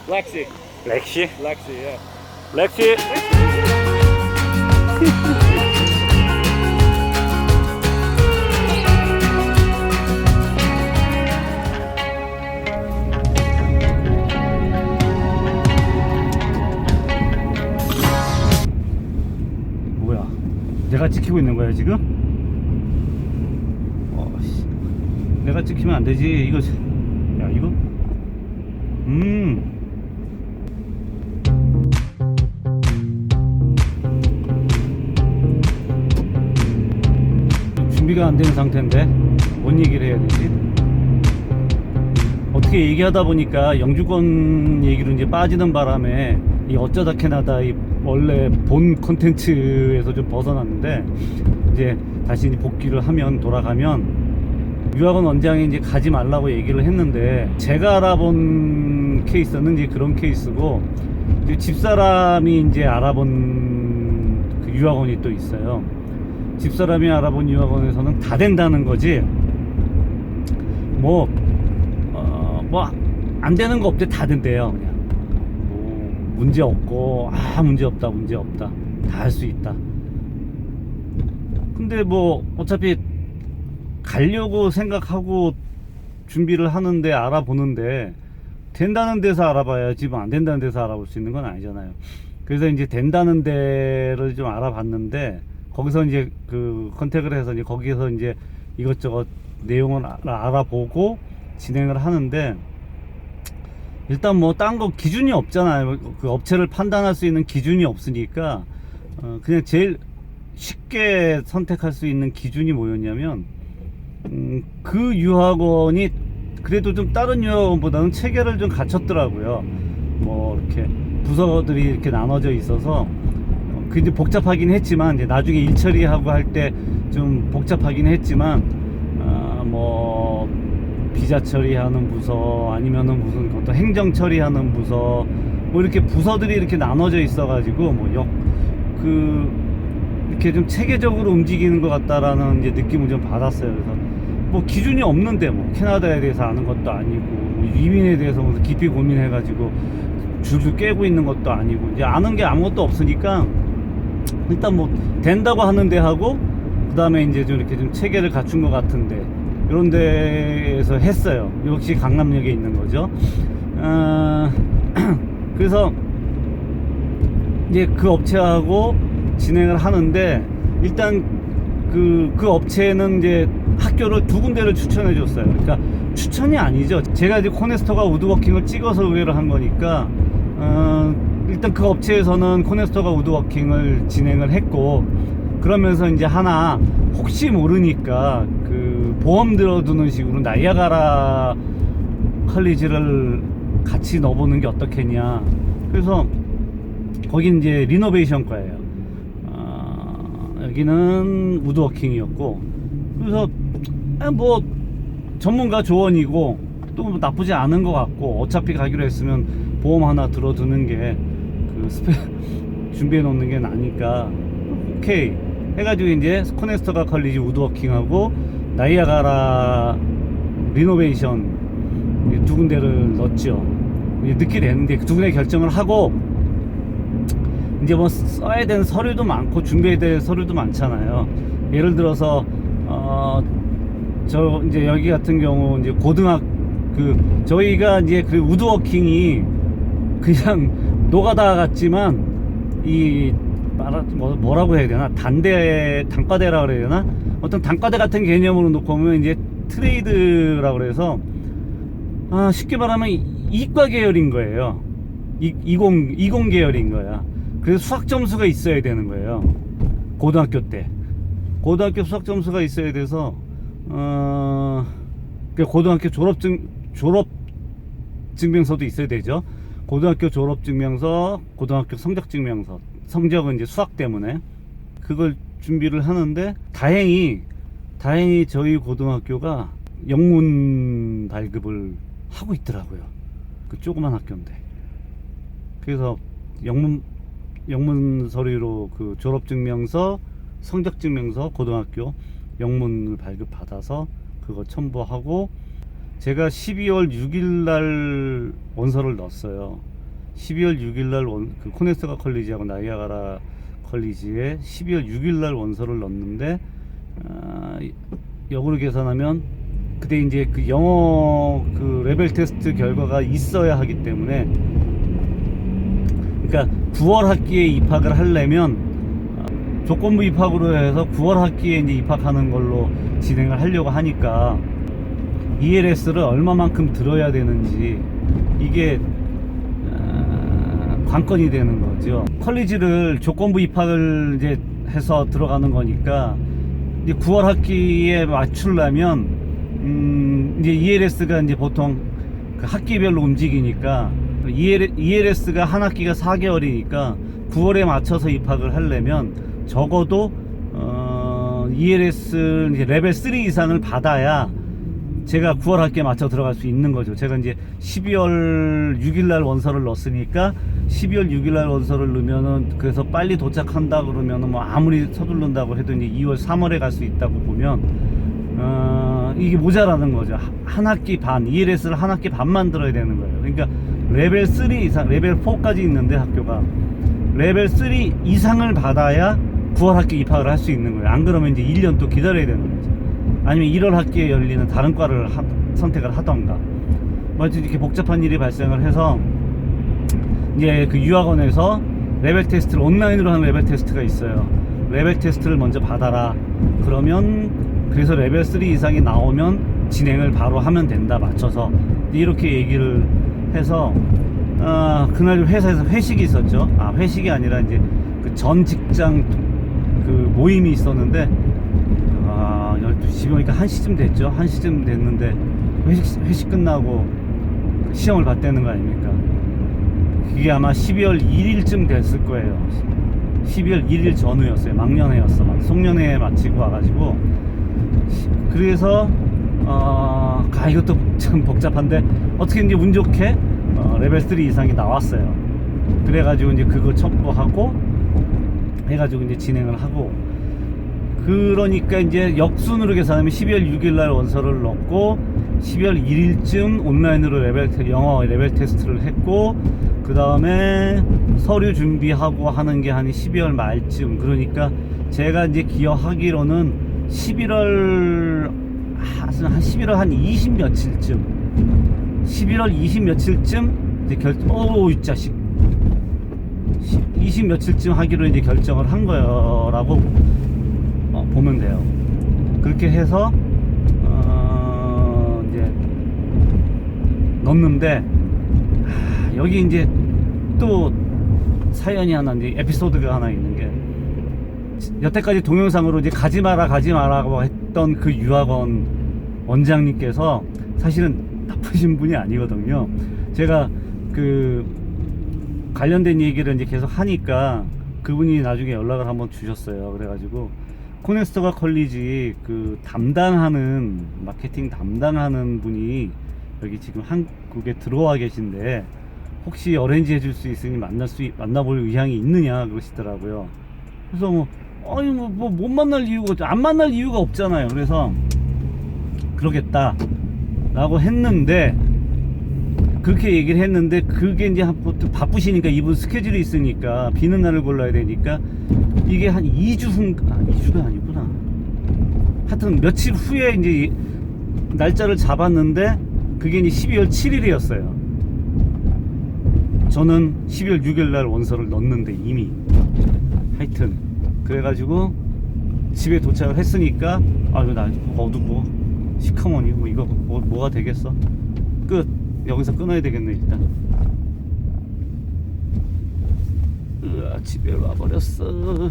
Lexi. 렉시? Lexi, yeah. 렉시! 뭐야? 내가 찍히고 있는 거야 지금? 씨. 내가 찍히면 안 되지. 이거 야 이거? 준비가 안 되는 상태인데 뭔 얘기를 해야 되지? 어떻게 얘기하다 보니까 영주권 얘기로 이제 빠지는 바람에 이 어쩌다 캐나다 이 원래 본 콘텐츠에서 좀 벗어났는데 이제 다시 복귀를 하면 돌아가면 유학원 원장이 이제 가지 말라고 얘기를 했는데 제가 알아본 케이스는 이제 그런 케이스고 이제 집사람이 이제 알아본 그 유학원이 또 있어요. 집사람이 알아본 유학원에서는 다 된다는 거지 뭐 안 되는 거 없대. 다 된대요. 그냥 뭐 문제 없고 문제 없다 다 할 수 있다. 근데 뭐 어차피 가려고 생각하고 준비를 하는데 알아보는데 된다는 데서 알아봐야지 뭐 안 된다는 데서 알아볼 수 있는 건 아니잖아요. 그래서 이제 된다는 데를 좀 알아봤는데 거기서 이제 그 컨택을 해서 이제 거기에서 이제 이것저것 내용을 알아보고 진행을 하는데 일단 뭐 딴 거 기준이 없잖아요. 그 업체를 판단할 수 있는 기준이 없으니까 그냥 제일 쉽게 선택할 수 있는 기준이 뭐였냐면 그 유학원이 그래도 좀 다른 유학원보다는 체계를 좀 갖췄더라고요. 뭐 이렇게 부서들이 이렇게 나눠져 있어서 굉장히 복잡하긴 했지만 이제 나중에 일 처리하고 할 때 좀 복잡하긴 했지만 뭐 비자 처리하는 부서 아니면은 무슨 어떤 행정 처리하는 부서 뭐 이렇게 부서들이 이렇게 나눠져 있어 가지고 뭐 이렇게 좀 체계적으로 움직이는 것 같다라는 이제 느낌을 좀 받았어요. 그래서 뭐 기준이 없는데 뭐 캐나다에 대해서 아는 것도 아니고 뭐 이민에 대해서 무슨 깊이 고민해 가지고 줄줄 깨고 있는 것도 아니고 이제 아는 게 아무것도 없으니까 일단 뭐 된다고 하는데 하고 그 다음에 이제 좀 이렇게 좀 체계를 갖춘 것 같은데 이런 데에서 했어요. 역시 강남역에 있는 거죠. 그래서 이제 그 업체하고 진행을 하는데 일단 그 업체는 이제 학교를 두 군데를 추천해 줬어요. 그러니까 추천이 아니죠. 제가 이제 코네스터가 우드워킹을 찍어서 의뢰를 한 거니까 일단 그 업체에서는 코네스터가 우드워킹을 진행을 했고 그러면서 이제 하나 혹시 모르니까 그 보험 들어두는 식으로 나이아가라 컬리지를 같이 넣어보는 게 어떻겠냐. 그래서 거긴 이제 리노베이션 과예요. 여기는 우드워킹이었고 그래서 뭐 전문가 조언이고 또 나쁘지 않은 것 같고 어차피 가기로 했으면 보험 하나 들어두는 게 그 준비해 놓는 게 나니까 오케이 해가지고 이제 코네스터가 컬리지 우드워킹하고 나이아가라 리노베이션 두 군데를 넣었죠. 늦게 됐는데 그 두 군데 결정을 하고 이제 뭐 써야 되는 서류도 많고 준비해야 될 서류도 많잖아요. 예를 들어서 저 이제 여기 같은 경우 이제 저희가 이제 그 우드워킹이 그냥 노가다 같지만 뭐라고 해야 되나 단과대라 그래야 되나 어떤 단과대 같은 개념으로 놓고 보면 이제 트레이드라고 그래서 쉽게 말하면 이과 계열인 거예요. 이공 계열인 거야. 그래서 수학 점수가 있어야 되는 거예요. 고등학교 때 고등학교 수학 점수가 있어야 돼서 고등학교 졸업 증명서도 있어야 되죠. 고등학교 졸업 증명서, 고등학교 성적 증명서. 성적은 이제 수학 때문에 그걸 준비를 하는데 다행히 저희 고등학교가 영문 발급을 하고 있더라고요. 그 조그만 학교인데. 그래서 영문 서류로 그 졸업 증명서, 성적 증명서, 고등학교 영문을 발급받아서 그거 첨부하고 제가 12월 6일 날 원서를 넣었어요. 12월 6일날 그 코네스터가 컬리지하고 나이아가라 컬리지에 12월 6일날 원서를 넣었는데 역으로 계산하면 그때 이제 그 영어 그 레벨 테스트 결과가 있어야 하기 때문에, 그러니까 9월 학기에 입학을 하려면 조건부 입학으로 해서 9월 학기에 이제 입학하는 걸로 진행을 하려고 하니까 ELS를 얼마만큼 들어야 되는지 이게 관건이 되는 거죠. 컬리지를 조건부 입학을 이제 해서 들어가는 거니까 이제 9월 학기에 맞추려면 이제 ELS가 이제 보통 그 학기별로 움직이니까 ELS가 한 학기가 4개월이니까 9월에 맞춰서 입학을 하려면 적어도 ELS 이제 레벨 3 이상을 받아야 제가 9월 학기에 맞춰 들어갈 수 있는 거죠. 제가 이제 12월 6일날 원서를 넣었으니까 12월 6일날 원서를 넣으면은, 그래서 빨리 도착한다 그러면은 뭐 아무리 서두른다고 해도 이제 2월 3월에 갈 수 있다고 보면 이게 모자라는 거죠. 한 학기 반, ELS를 한 학기 반만 들어야 되는 거예요. 그러니까 레벨 3 이상, 레벨 4까지 있는데 학교가 레벨 3 이상을 받아야 9월 학기 입학을 할 수 있는 거예요. 안 그러면 이제 1년 또 기다려야 되는 거죠. 아니면 1월 학기에 열리는 다른 과를 선택을 하던가, 뭐 이렇게 복잡한 일이 발생을 해서 이제 그 유학원에서 레벨 테스트를 온라인으로 하는 레벨 테스트가 있어요. 레벨 테스트를 먼저 받아라. 그러면 그래서 레벨 3 이상이 나오면 진행을 바로 하면 된다, 맞춰서. 이렇게 얘기를 해서 그날 회사에서 회식이 있었죠. 회식이 아니라 이제 그 전 직장 그 모임이 있었는데 12시 오니까 1시쯤 됐죠. 1시쯤 됐는데 회식 끝나고 시험을 봤다는 거 아닙니까? 그게 아마 12월 1일쯤 됐을 거예요. 12월 1일 전후였어요. 막년회였어. 송년회 마치고 와가지고. 그래서 이것도 참 복잡한데 어떻게 이제 운 좋게 레벨 3 이상이 나왔어요. 그래가지고 이제 그거 첩보하고 해가지고 이제 진행을 하고, 그러니까 이제 역순으로 계산하면 12월 6일날 원서를 넣고 12월 1일쯤 온라인으로 영어 레벨 테스트를 했고, 그 다음에 서류 준비하고 하는 게 한 12월 말쯤. 그러니까 제가 이제 기억하기로는 11월 한 11월 한 20 며칠쯤, 11월 20 며칠쯤 이제 이 자식 20 며칠쯤 하기로 이제 결정을 한 거라고 보면 돼요. 그렇게 해서 이제 넣었는데 여기 이제 또 사연이 하나, 이제 에피소드가 하나 있는 게, 여태까지 동영상으로 이제 가지 마라고 했던 그 유학원 원장님께서 사실은 나쁘신 분이 아니거든요. 제가 그 관련된 얘기를 이제 계속 하니까 그분이 나중에 연락을 한번 주셨어요. 그래가지고 코네스터가 컬리지 그 담당하는, 마케팅 담당하는 분이 여기 지금 한국에 들어와 계신데 혹시 어레인지 해줄 수 있으니 만나볼 의향이 있느냐 그러시더라고요. 그래서 못 만날 이유가, 안 만날 이유가 없잖아요. 그래서 그러겠다 라고 했는데, 그렇게 얘기를 했는데, 그게 이제 바쁘시니까, 이분 스케줄이 있으니까 비는 날을 골라야 되니까 이게 한 2주 후, 2주가 아니구나. 하여튼 며칠 후에 이제 날짜를 잡았는데 그게 이제 12월 7일이었어요. 저는 12월 6일 날 원서를 넣었는데 이미. 하여튼 그래가지고 집에 도착을 했으니까 이거 나 어둡고 시커머니 이거 뭐가 되겠어. 끝. 여기서 끊어야 되겠네 일단. 집에 와버렸어.